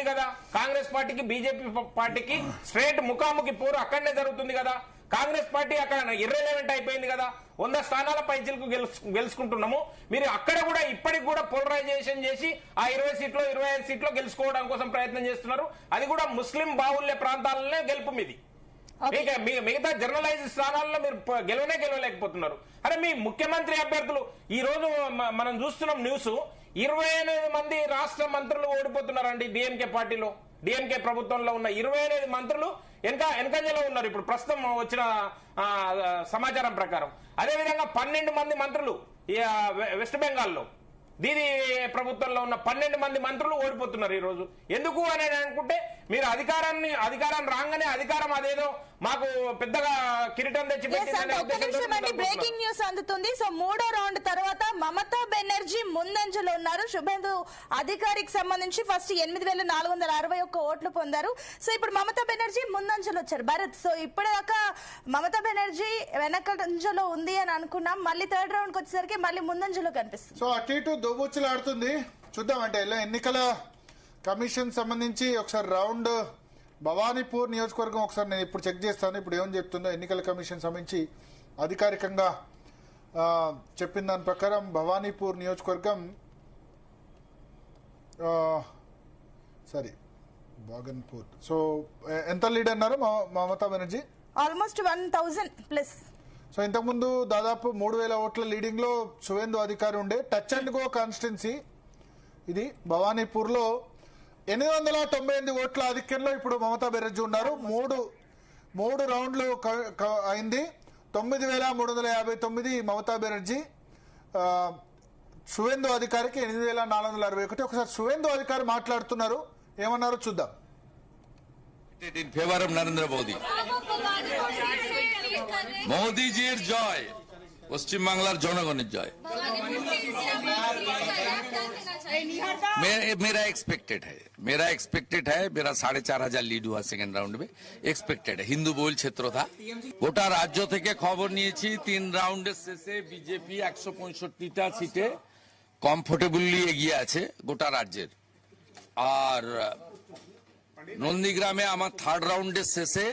ఉంది కదా, కాంగ్రెస్ పార్టీకి బీజేపీ పార్టీకి స్ట్రేట్ ముఖాముఖి పోరు అక్కడనే జరుగుతుంది కదా. కాంగ్రెస్ పార్టీ అక్కడ ఇర్రెలెవెంట్ అయిపోయింది కదా, 100 స్థానాల పైచిలకు గెలుచుకుంటున్నాము. మీరు అక్కడ కూడా ఇప్పటికి కూడా పోలరైజేషన్ చేసి ఆ 20 సీట్లో 25 సీట్లో గెలుచుకోవడం కోసం ప్రయత్నం చేస్తున్నారు. అది కూడా ముస్లిం బాహుల్య ప్రాంతాలనే గెలుపు మీది. మిగతా జర్నలైజ్ స్థానాల్లో మీరు గెలవలేకపోతున్నారు. అరే మీ ముఖ్యమంత్రి అభ్యర్థులు ఈ రోజు మనం చూస్తున్నాం న్యూస్, 28 మంది రాష్ట్ర మంత్రులు ఓడిపోతున్నారండి. డిఎంకే పార్టీలో, డిఎంకే ప్రభుత్వంలో ఉన్న 28 మంత్రులు వెనకంజలో ఉన్నారు ఇప్పుడు ప్రస్తుతం వచ్చిన సమాచారం ప్రకారం. అదేవిధంగా 12 మంది మంత్రులు వెస్ట్ బెంగాల్లో దీది ప్రభుత్వంలో ఉన్న 12 మంది మంత్రులు ఓడిపోతున్నారు ఈ రోజు. ఎందుకు అని అనుకుంటే మీరు అధికారాన్ని రాగానే అధికారం అదేదో మాకు పెద్దగా కిరీటం తెచ్చి బ్రేకింగ్ న్యూస్ అందుతుంది. సో 3వ రౌండ్ తర్వాత మమతా బెనర్జీ ముందంజలో ఉన్నారు. శుభేందు అధికారికి సంబంధించి ఫస్ట్ 8,461 ఓట్లు పొందారు. సో ఇప్పుడు మమతా బెనర్జీ ముందంజలో వచ్చారు భరత్. సో ఇప్పటిదాకా మమతా బెనర్జీ వెనకంజలో ఉంది అని అనుకున్నాం, మళ్ళీ 3rd రౌండ్ కి వచ్చేసరికి మళ్ళీ ముందంజలో కనిపిస్తుంది. సో అటు ఇటు దోబుచ్చులాడుతుంది. చూద్దాం అంటే ఎన్నికల కమిషన్ సంబంధించి ఒకసారి రౌండ్ భవానీపూర్ నియోజకవర్గం ఒకసారి నేను ఇప్పుడు చెక్ చేస్తాను. ఇప్పుడు ఏమని చెప్తుందో ఎన్నికల కమిషన్ సంబంధించి అధికారికంగా చెప్పిన దాని ప్రకారం భవానీపూర్ నియోజకవర్గం బాగన్పూర్. సో ఎంత లీడ్ అన్నారు మమతా బెనర్జీ? ఆల్మోస్ట్ 1,000+. సో ఇంతకుముందు దాదాపు 3,000 ఓట్ల లీడింగ్ లో శువేందు అధికారి ఉండే. టచ్ అండ్ గో కాన్స్టిట్యున్సీ ఇది. భవానీపూర్ లో 898 ఓట్ల ఆధిక్యంలో ఇప్పుడు మమతా బెనర్జీ ఉన్నారు. మూడు రౌండ్లు అయింది. 9,359 మమతా బెనర్జీ, శువేందు అధికారికి 8,461. ఒకసారి శువేందు అధికారి మాట్లాడుతున్నారు, ఏమన్నారో చూద్దాం. In favor of Narendra Modi. Modi ji's joy, পশ্চিম বাংলার জনগণের জয়। मेरा एक्सपेक्टेड है मेरा 4,500 लीड हुआ सेकेंड राउंड में, एक्सपेक्टेड है। हिंदू बहुल क्षेत्र था। গোটা রাজ্য থেকে খবর নিয়েছি 3 রাউন্ডের শেষে বিজেপি 165টা সিটে কমফোর্টেবলি এগিয়ে আছে গোটা রাজ্যের। আর নন্দীগ্রামে আমার 3rd রাউন্ডের শেষে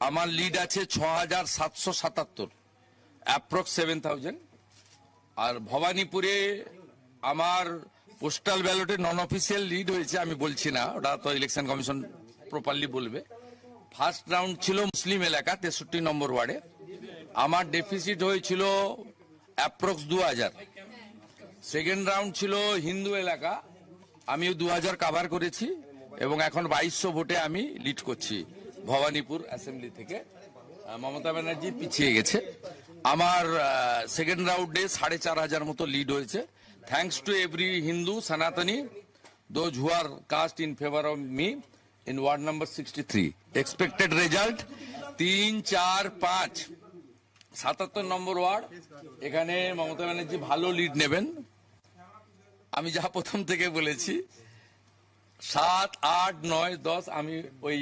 আমার লিড আছে 6,777, অ্যাপ্রক্স 7,000। আর ভবানীপুরে আমার পোস্টাল ব্যালটে নন অফিসিয়াল লিড হয়েছে, আমি বলছি না, ওটা তো ইলেকশন কমিশন প্রপারলি বলবে। ফার্স্ট রাউন্ড ছিল মুসলিম এলাকা 63 নম্বর ওয়ার্ডে, আমার ডেফিসিট হয়েছিল অ্যাপ্রক্স 2,000। সেকেন্ড রাউন্ড ছিল হিন্দু এলাকা, আমিও 2,000 কাভার করেছি এবং এখন 2,200 ভোটে আমি লিড করছি ভবানীপুর অ্যাসেম্বলি থেকে। মমতা ব্যানার্জি পিছিয়ে গেছে। আমার সেকেন্ড রাউন্ডে 4,500 মতো লিড হয়েছে, থ্যাঙ্কস টু এভরি হিন্দু সনাতনী those who are cast in favour of me in ward number 63। Expected result 3, 4, 5, 77 number ward. এখানে মমতা ব্যানার্জি ভালো লিড নেবেন। আমি যা প্রথম থেকে বলেছি 7, 8, 9, 10 আমি ওই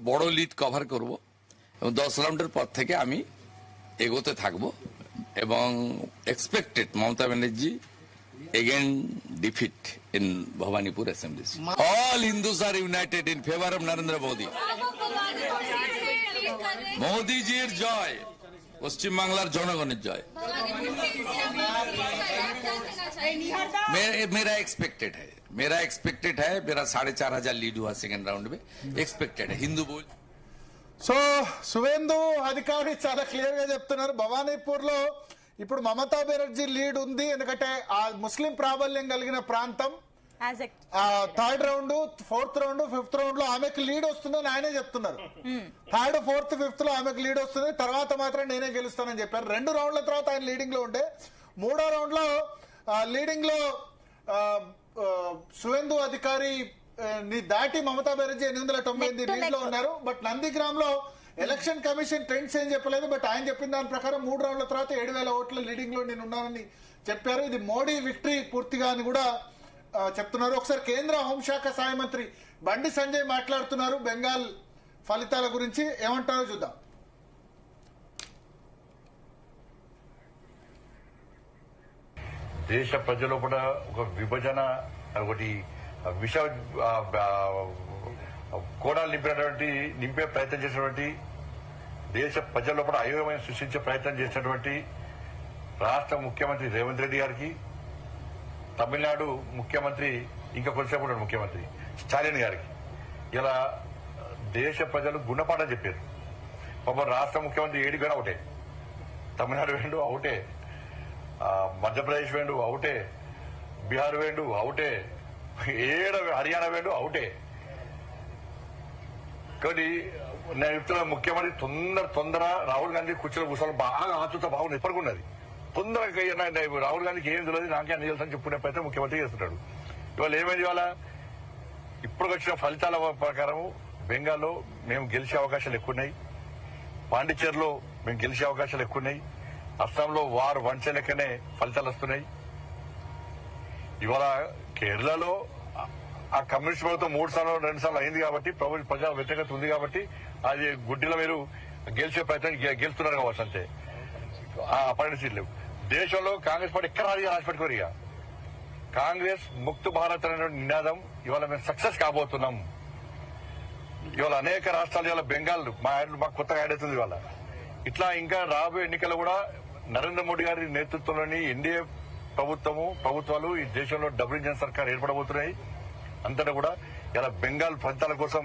বড় লিড কভার করব এবং 10 রাউন্ডের পর থেকে আমি এগোতে থাকবো এবং expected Mamata Banerjee again defeat in Bhabanipur assembly. All Hindus are united in favour of Narendra Modi. মোদীজির জয়, পশ্চিম বাংলার জনগণের জয়। मेरा एक्सपेक्टेड है मेरा 4,500 लीड हुआ सेकेंड राउंड में, एक्सपेक्टेड है। हिंदू बोल సో శువేందు అధికారి చాలా క్లియర్ గా చెప్తున్నారు, భవానీపూర్ లో ఇప్పుడు మమతా బెనర్జీ లీడ్ ఉంది, ఎందుకంటే ఆ ముస్లిం ప్రాబల్యం కలిగిన ప్రాంతం. 3rd round, 4th round, 5th round లో ఆమెకు లీడ్ వస్తుందని ఆయనే చెప్తున్నారు. 3rd, 4th, 5th లో ఆమెకు లీడ్ వస్తుంది, తర్వాత మాత్రం నేనే గెలుస్తానని చెప్పారు. 2 రౌండ్ల తర్వాత ఆయన లీడింగ్ లో ఉండే, 3వ రౌండ్ లో లీడింగ్ లో శువేందు అధికారి దాటి మమతా బెనర్జీ 898 లీడ్ లో ఉన్నారు. బట్ నందిగ్రామ్ లో ఎలక్షన్ కమిషన్ ట్రెండ్స్ ఏం చెప్పలేదు, బట్ ఆయన చెప్పిన దాని ప్రకారం 3 రౌండ్ల తర్వాత 7,000 ఓట్ల లీడింగ్ లో నేను ఉన్నానని చెప్పారు. ఇది మోడీ విక్టరీ పూర్తిగా అని కూడా చెప్తున్నారు. ఒకసారి కేంద్ర హోంశాఖ సహాయ మంత్రి బండి సంజయ్ మాట్లాడుతున్నారు బెంగాల్ ఫలితాల గురించి, ఏమంటారో చూద్దాం. దేశ ప్రజలు కూడా ఒక విభజన, ఒకటి విష కోణాలు నింపే ప్రయత్నం చేసినటువంటి దేశ ప్రజల లోపల అయోమయం సృష్టించే ప్రయత్నం చేసినటువంటి రాష్ట్ర ముఖ్యమంత్రి రేవంత్ రెడ్డి గారికి, తమిళనాడు ముఖ్యమంత్రి ఇంకా కొద్దిసేపు ముఖ్యమంత్రి స్టాలిన్ గారికి ఇలా దేశ ప్రజలు గుణపాఠం చెప్పారు. పాపం రాష్ట్ర ముఖ్యమంత్రి ఏడిగడ ఒకటే, తమిళనాడు వేండు అవుటే, మధ్యప్రదేశ్ వేండు అవుటే, బీహార్ వేండు అవుటే, హర్యానా వేండు అవుటే. కాబట్టి నేను చెప్తున్నా ముఖ్యమంత్రి తొందర రాహుల్ గాంధీ కూర్చొని కూర్చోవాలి బాగా ఆతృత బాగుంది ఎప్పటికున్నది. తొందరగా రాహుల్ గాంధీకి ఏం తెలియదు నాకే అన్ని తెలుసు అని చెప్పుకునే ప్రయత్నం ముఖ్యమంత్రి చేస్తున్నాడు. ఇవాళ ఏమైంది, ఇవాళ ఇప్పుడు వచ్చిన ఫలితాల ప్రకారం బెంగాల్లో మేము గెలిచే అవకాశాలు ఎక్కువన్నాయి, పాండిచేరిలో మేము గెలిచే అవకాశాలు ఎక్కువన్నాయి, అస్సాంలో వారు వంచ లెక్కనే ఫలితాలు వస్తున్నాయి. ఇవాళ కేరళలో ఆ కమ్యూనిస్ట్ ప్రభుత్వం 3 సార్లు 2 సార్లు అయింది కాబట్టి ప్రజా వ్యతిరేకత ఉంది కాబట్టి అది గుడ్డిలో మీరు గెలిచే ప్రయత్నం గెలుస్తున్నారు కావచ్చు అంతే. ఆ 12 సీట్లు దేశంలో కాంగ్రెస్ పార్టీ ఎక్కడ రాసి పెట్టుకోరు. ఇక కాంగ్రెస్ ముక్త్ భారత్ అనే నినాదం ఇవాళ మేము సక్సెస్ కాబోతున్నాం. ఇవాళ అనేక రాష్ట్రాలు ఇవాళ బెంగాల్ మాకు కొత్తగా యాడ్ అవుతుంది. ఇవాళ ఇట్లా ఇంకా రాబోయే ఎన్నికలు కూడా నరేంద్ర మోడీ గారి నేతృత్వంలోని ఎన్డీఏ ప్రభుత్వాలు ఈ దేశంలో డబుల్ ఇంజన్ సర్కార్ ఏర్పడబోతున్నాయి. అంతటా కూడా ఇలా బెంగాల్ ఫలితాల కోసం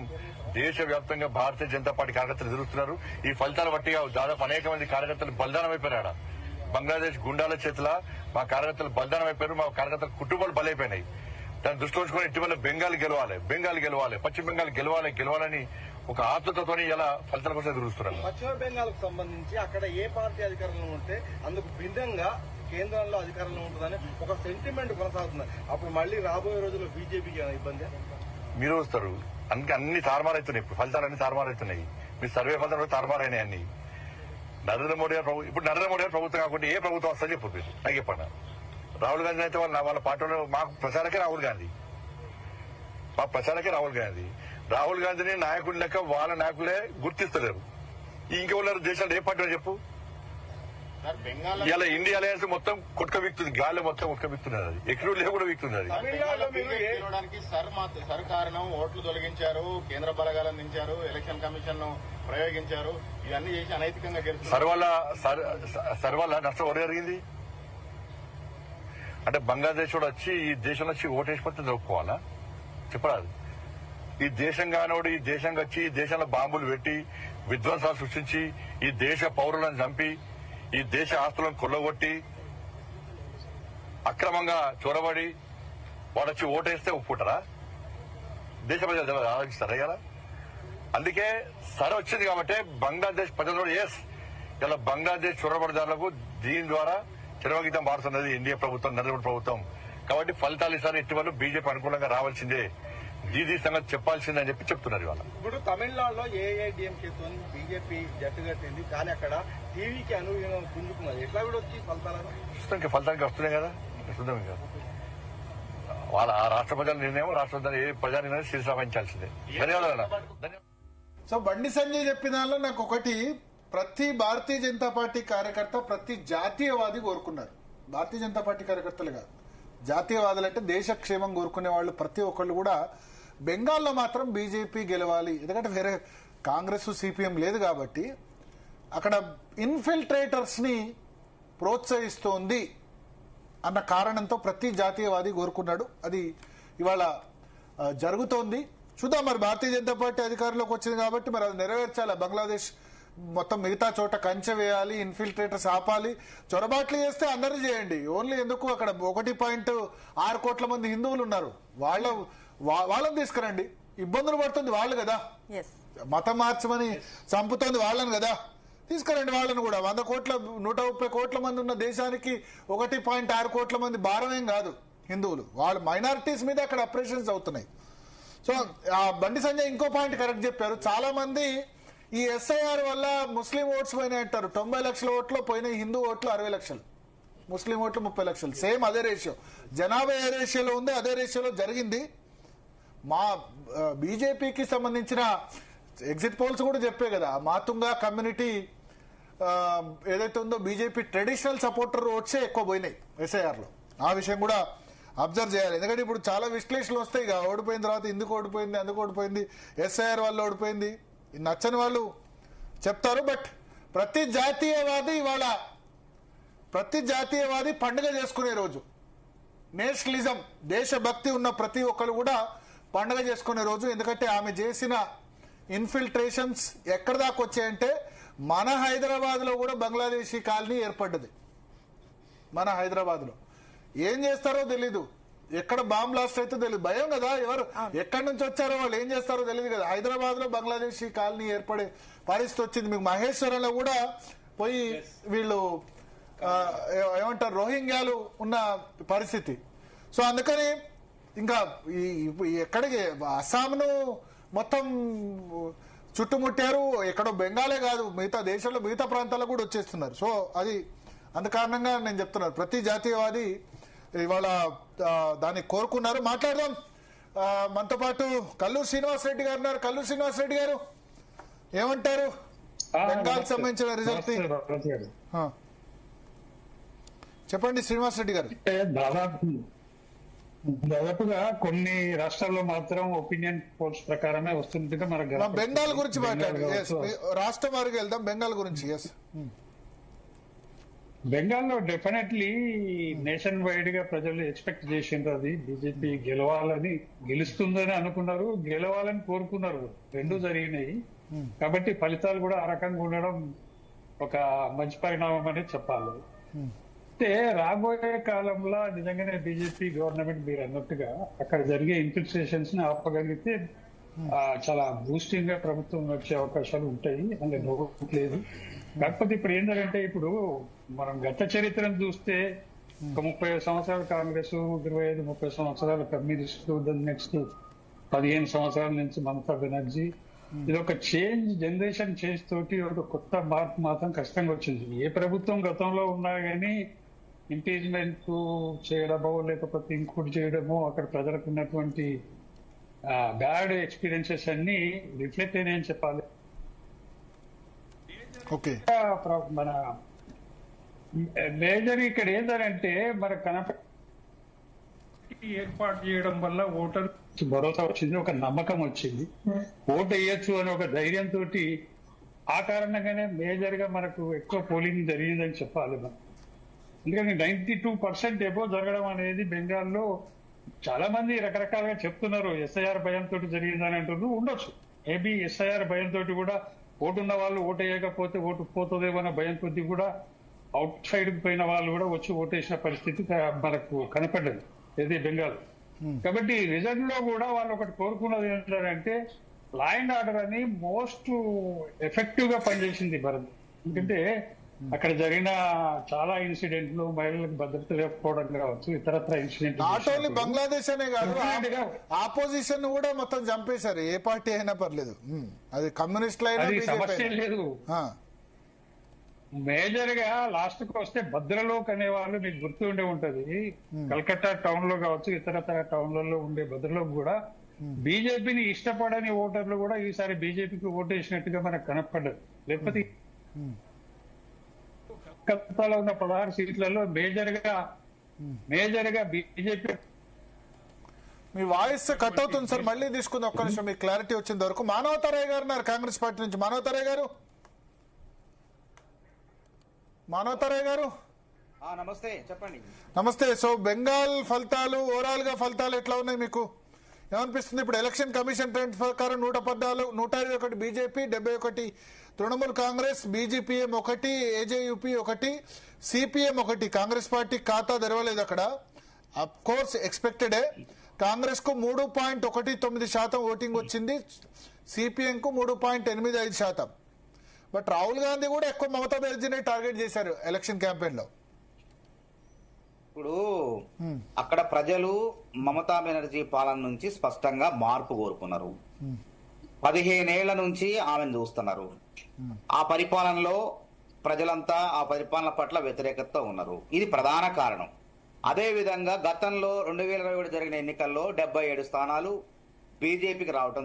దేశవ్యాప్తంగా భారతీయ జనతా పార్టీ కార్యకర్తలు ఎదురుస్తున్నారు. ఈ ఫలితాల బట్టిగా దాదాపు అనేక మంది కార్యకర్తలు బలిదానం అయిపోయారు. బంగ్లాదేశ్ గుండాల చేతుల మా కార్యకర్తలు బలిదానం అయిపోయారు, మా కార్యకర్తల కుటుంబాలు బలైపోయినాయి. దాన్ని దృష్టిలో ఉంచుకొని ఇటీవల బెంగాల్ గెలవాలి, పశ్చిమ బెంగాల్ గెలవాలని ఒక ఆతృతతో ఇలా ఫలితాల కోసం ఎదురుస్తున్నారు. పశ్చిమ బెంగాల్ కు సంబంధించి అక్కడ ఏ పార్టీ అధికారంలో ఉంటే అందుకు భిన్నంగా కేంద్రంలో అధికారంలో ఉంటుందని ఒక సెంటిమెంట్ కొనసాగుతుంది. అప్పుడు మళ్ళీ రాబోయే రోజుల్లో బీజేపీకి ఇబ్బంది మీరు వస్తారు. అందుకే అన్ని తారుమారైతున్నాయి, ఇప్పుడు ఫలితాలన్నీ తారుమారైతున్నాయి. మీ సర్వే ఫలితాలు తారుమారైనాయి అన్ని. నరేంద్ర మోడీ గారు ప్రభుత్వం కాకుండా ఏ ప్రభుత్వం వస్తుందని చెప్పు నాకు చెప్పండి. రాహుల్ గాంధీ అయితే వాళ్ళ పార్టీలో మాకు ప్రచారకే రాహుల్ గాంధీని నాయకుడి లెక్క వాళ్ళ నాయకులే గుర్తిస్తలేరు. ఇంకెవరు దేశాలు ఏ పార్టీ చెప్పు. ఇలా ఇండియా అలయన్స్ మొత్తం కొట్టుకబిక్తుంది, గాలి మొత్తం కొట్టుకబిక్తున్నది. అది ఎక్కడ కూడా బిక్తున్నది. సర్ కారణం ఓట్లు తొలగించారు, కేంద్ర బలగాలను దించారు, ఎలక్షన్ కమిషన్ ను ప్రయోగించారు, ఇవన్నీ చేసి అనైతికంగా సర్ వల్ల నష్టం ఎవరు జరిగింది అంటే బంగ్లాదేశ్ కూడా వచ్చి ఈ దేశంలో వచ్చి ఓటేసిపోతే ఒప్పుకోవాలా చెప్పరాదు. ఈ దేశం కానోడు ఈ దేశంగా వచ్చి ఈ దేశంలో బాంబులు పెట్టి విధ్వంసాలు సృష్టించి ఈ దేశ పౌరులను చంపి ఈ దేశ ఆస్తులను కొల్లగొట్టి అక్రమంగా చొరబడి వాడు వచ్చి ఓటేస్తే ఒప్పుకుంటారా? దేశ ప్రజలు ఆలోచిస్తారా ఇలా? అందుకే సరే వచ్చింది కాబట్టి బంగ్లాదేశ్ ప్రజలు ఇలా బంగ్లాదేశ్ చొరబడిదారులకు దీని ద్వారా చిరవగీతం మారుతున్నది ఎన్డీఏ ప్రభుత్వం, నరేంద్ర ప్రభుత్వం. కాబట్టి ఫలితాలు ఈసారి ఇటీవల బీజేపీ అనుకూలంగా రావాల్సిందే, దీదీ సంగతి చెప్పాల్సిందే అని చెప్తున్నారు. ఇవాళ ఇప్పుడు తమిళనాడులో ఏఐడిఎంకేతో బీజేపీ జట్టు కట్టింది, కానీ అక్కడ టీవీకి అనుగుణంగా పుంజుకున్నది. ఎట్లా కూడా వచ్చి ఫలితానికి వస్తున్నాయి కదా, చూద్దాం. ఇంకా వాళ్ళ ఆ రాష్ట్ర ప్రజల నిర్ణయం, రాష్ట్ర ఏ ప్రజా నిర్ణయం శిరసావహించాల్సిందే. ధన్యవాదాలు. సో బండి సంజయ్ చెప్పిన దానిలో నాకు ఒకటి, ప్రతి భారతీయ జనతా పార్టీ కార్యకర్త ప్రతి జాతీయవాది కోరుకున్నారు. భారతీయ జనతా పార్టీ కార్యకర్తలు కాదు, జాతీయవాదులు అంటే దేశ క్షేమం కోరుకునే వాళ్ళు ప్రతి ఒక్కళ్ళు కూడా బెంగాల్లో మాత్రం బీజేపీ గెలవాలి. ఎందుకంటే వేరే కాంగ్రెస్ సిపిఎం లేదు కాబట్టి అక్కడ ఇన్ఫిల్ట్రేటర్స్ ని ప్రోత్సహిస్తోంది అన్న కారణంతో ప్రతి జాతీయవాది కోరుకున్నాడు. అది ఇవాళ జరుగుతోంది. చూద్దాం మరి భారతీయ జనతా పార్టీ అధికారంలోకి వచ్చింది కాబట్టి మరి అది నెరవేర్చాలి. బంగ్లాదేశ్ మొత్తం మిగతా చోట కంచె వేయాలి, ఇన్ఫిల్ట్రేటర్స్ ఆపాలి. చొరబాట్లు చేస్తే అందరూ చేయండి, ఓన్లీ ఎందుకు అక్కడ 1.6 కోట్ల మంది హిందువులు ఉన్నారు, వాళ్ళని తీసుకురండి. ఇబ్బందులు పడుతుంది వాళ్ళు కదా, మతం మార్చమని చంపుతోంది వాళ్ళని కదా, తీసుకురండి వాళ్ళని కూడా. 130 కోట్ల మంది ఉన్న దేశానికి 1.6 కోట్ల మంది భారమేం కాదు హిందువులు. వాళ్ళు మైనారిటీస్ మీద అక్కడ ఆపరేషన్స్ అవుతున్నాయి. సో బండి సంజయ్ ఇంకో పాయింట్ కరెక్ట్ చెప్పారు. చాలా మంది ఈ ఎస్ఐఆర్ వల్ల ముస్లిం ఓట్స్ పోయినాయి అంటారు. 90 లక్షల ఓట్లు పోయినాయి, హిందూ ఓట్లు 60 లక్షలు, ముస్లిం ఓట్లు 30 లక్షలు. సేమ్ అదే రేషియో, జనాభా ఏ రేషియోలో ఉంది అదే రేషియోలో జరిగింది. మా బీజేపీకి సంబంధించిన ఎగ్జిట్ పోల్స్ కూడా చెప్పే కదా, మాతుంగా కమ్యూనిటీ ఏదైతే ఉందో బీజేపీ ట్రెడిషనల్ సపోర్టర్ ఓట్సే ఎక్కువ పోయినాయి ఎస్ఐఆర్ లో. ఆ విషయం కూడా అబ్జర్వ్ చేయాలి. ఎందుకంటే ఇప్పుడు చాలా విశ్లేషణలు వస్తాయి ఇక ఓడిపోయిన తర్వాత ఎందుకు ఓడిపోయింది, అందుకు ఓడిపోయింది, ఎస్ఐఆర్ వాళ్ళు ఓడిపోయింది, నచ్చని వాళ్ళు చెప్తారు. బట్ ప్రతి జాతీయవాది పండుగ చేసుకునే రోజు, నేషనలిజం దేశభక్తి ఉన్న ప్రతి ఒక్కరు కూడా పండుగ చేసుకునే రోజు. ఎందుకంటే ఆమె చేసిన ఇన్ఫిల్ట్రేషన్స్ ఎక్కడి దాకా వచ్చాయంటే మన హైదరాబాద్ లో కూడా బంగ్లాదేశీ కాలనీ ఏర్పడ్డది. మన హైదరాబాద్ లో ఏం చేస్తారో తెలీదు, ఎక్కడ బాంబ్ బ్లాస్ట్ అయితే తెలియదు, భయం కదా, ఎవరు ఎక్కడి నుంచి వచ్చారో వాళ్ళు ఏం చేస్తారో తెలియదు కదా. హైదరాబాద్ లో బంగ్లాదేశీ కాలనీ ఏర్పడే పరిస్థితి వచ్చింది. మీకు మహేశ్వరంలో కూడా పోయి వీళ్ళు ఏమంటారు రోహింగ్యాలు ఉన్న పరిస్థితి. సో అందుకని ఇంకా ఎక్కడికి అస్సాంను మొత్తం చుట్టుముట్టారు, ఎక్కడో బెంగాలే కాదు మిగతా దేశంలో మిగతా ప్రాంతాల్లో కూడా వచ్చేస్తున్నారు. సో అది అందు కారణంగా నేను చెప్తున్నాను ప్రతి జాతీయవాది ఇవాళ దాన్ని కోరుకున్నారు. మాట్లాడదాం. మనతో పాటు కల్లూరు శ్రీనివాసరెడ్డి గారు ఉన్నారు. కల్లూరు శ్రీనివాసరెడ్డి గారు ఏమంటారు బెంగాల్ సంబంధించిన రిజల్ట్? చెప్పండి శ్రీనివాసరెడ్డి గారు. దాదాపుగా కొన్ని రాష్ట్రాల్లో మాత్రం ఒపీనియన్ పోల్స్ ప్రకారమే వస్తుందిగా మనకు. బెంగాల్ గురించి మాట్లాడు, రాష్ట్రం వారికి వెళ్దాం. బెంగాల్ గురించి బెంగాల్లో డెఫినెట్లీ నేషన్ వైడ్ గా ప్రజలు ఎక్స్పెక్ట్ చేసిండ్రు అది బీజేపీ గెలవాలని, గెలుస్తుందని అనుకున్నారు, గెలవాలని కోరుకున్నారు, రెండు జరిగినాయి. కాబట్టి ఫలితాలు కూడా ఆ రకంగా ఉండడం ఒక మంచి పరిణామం అని చెప్పాలి. అయితే రాబోయే కాలంలో నిజంగానే బీజేపీ గవర్నమెంట్ మీరు అన్నట్టుగా అక్కడ జరిగే ఇన్ఫిల్ట్రేషన్స్ ని ఆపగలిగితే చాలా బూస్టింగ్ గా ప్రభుత్వం వచ్చే అవకాశాలు ఉంటాయి, అందులో లేదు. కాకపోతే ఇప్పుడు ఏంటంటే ఇప్పుడు మనం గత చరిత్రను చూస్తే ఒక 35 సంవత్సరాలు కాంగ్రెస్, 25-30 సంవత్సరాలు కమ్యూనిస్టు, నెక్స్ట్ 15 సంవత్సరాల నుంచి మమతా బెనర్జీ. ఇది ఒక చేంజ్, జనరేషన్ చేంజ్ తోటి ఒక కొత్త మార్పు మాత్రం కష్టంగా వచ్చింది. ఏ ప్రభుత్వం గతంలో ఉన్నా కానీ ఇంపీచ్మెంట్ చేయడమో లేకపోతే ఇంకోటి చేయడమో అక్కడ ప్రజలకు ఉన్నటువంటి బ్యాడ్ ఎక్స్పీరియన్సెస్ అన్ని రిఫ్లెక్ట్ అయినాయని చెప్పాలి. మన మేజర్ ఇక్కడ ఏంటంటే మన ఏర్పాటు చేయడం వల్ల ఓటర్ భరోసా వచ్చింది, ఒక నమ్మకం వచ్చింది, ఓటు వేయచ్చు అని ఒక ధైర్యంతో ఆ కారణంగానే మేజర్ గా మనకు ఎక్కువ పోలింగ్ జరిగిందని చెప్పాలి మనం. ఎందుకంటే 92% ఎబో జరగడం అనేది బెంగాల్లో చాలా మంది రకరకాలుగా చెప్తున్నారు. ఎస్ఐఆర్ భయంతో జరిగిందని అంటున్నారు, ఉండొచ్చు. మేబీ ఎస్ఐఆర్ భయంతో కూడా ఓటు ఉన్న వాళ్ళు ఓటు వేయకపోతే ఓటు పోతుందేమో అన్న భయం కొద్ది కూడా అవుట్ సైడ్ పోయిన వాళ్ళు కూడా వచ్చి ఓటేసిన పరిస్థితి మనకు కనపడ్డది ఏది బెంగాల్. కాబట్టి రిజల్ట్ లో కూడా వాళ్ళు ఒకటి కోరుకున్నది ఏంటంటే లా అండ్ ఆర్డర్ అని మోస్ట్ ఎఫెక్టివ్ గా పనిచేసింది భారత్. ఎందుకంటే అక్కడ జరిగిన చాలా ఇన్సిడెంట్లు, మహిళలకు భద్రత లేకపోవడం కావచ్చు, ఇతరత్ర ఇన్సిడెంట్. నాట్ ఓన్లీ బంగ్లాదేశ్ అనే కాదు, ఆపోజిషన్ కూడా మొత్తం చంపేశారు, ఏ పార్టీ అయినా పర్లేదు. అది కమ్యూనిస్ట్ సమస్య లేదు. మేజర్ గా లాస్ట్ కు వస్తే భద్రలోక్ అనే వాళ్ళు మీకు గుర్తు ఉండే ఉంటది, కలకత్తా టౌన్ లో కావచ్చు, ఇతరతర టౌన్లలో ఉండే భద్రలోక్ కూడా బీజేపీని ఇష్టపడని ఓటర్లు కూడా ఈసారి బీజేపీకి ఓటేసినట్టుగా మనకు కనపడ్డది. లేకపోతే కలకత్తాలో ఉన్న 16 సీట్లలో మేజర్ గా బీజేపీ. మీ వాయిస్ కట్ అవుతుంది సార్, మళ్ళీ తీసుకుంది ఒక్క నిమిషం, మీకు క్లారిటీ వచ్చేంత వరకు. మానవతారయ్య గారు ఉన్నారు కాంగ్రెస్ పార్టీ నుంచి. మానవతారయ్య గారు, మానవతారయ్య గారు నమస్తే, చెప్పండి. నమస్తే. సో బెంగాల్ ఫలితాలు, ఓవరాల్ గా ఫలితాలు ఎట్లా ఉన్నాయి, మీకు ఏమనిపిస్తుంది? ఇప్పుడు ఎలక్షన్ కమిషన్ ట్రెండ్ ప్రకారం 121 బీజేపీ, 71 తృణమూల్ కాంగ్రెస్, బీజేపీఎం 1, ఏజేయూపీ 1, సిపిఎం 1. కాంగ్రెస్ పార్టీ ఖాతా తెరవలేదు అక్కడ, అఫ్ కోర్స్ ఎక్స్పెక్టెడే. కాంగ్రెస్ కు 3.19% ఓటింగ్ వచ్చింది, సిపిఎం కు 3.85%. బట్ రాహుల్ గాంధీ కూడా ఎక్కువ మమతా బెనర్జీని టార్గెట్ చేశారు ఎలక్షన్ క్యాంపెయిన్ లో. ఇప్పుడు అక్కడ ప్రజలు మమతా బెనర్జీ పాలన నుంచి స్పష్టంగా మార్పు కోరుకున్నారు. 15 ఏళ్ల నుంచి ఆమెను చూస్తున్నారు. ఆ పరిపాలనలో ప్రజలంతా ఆ పరిపాలన పట్ల వ్యతిరేకతతో ఉన్నారు. ఇది ప్రధాన కారణం. అదే విధంగా గతంలో 2021 జరిగిన ఎన్నికల్లో 77 స్థానాలు బీజేపీకి రావటం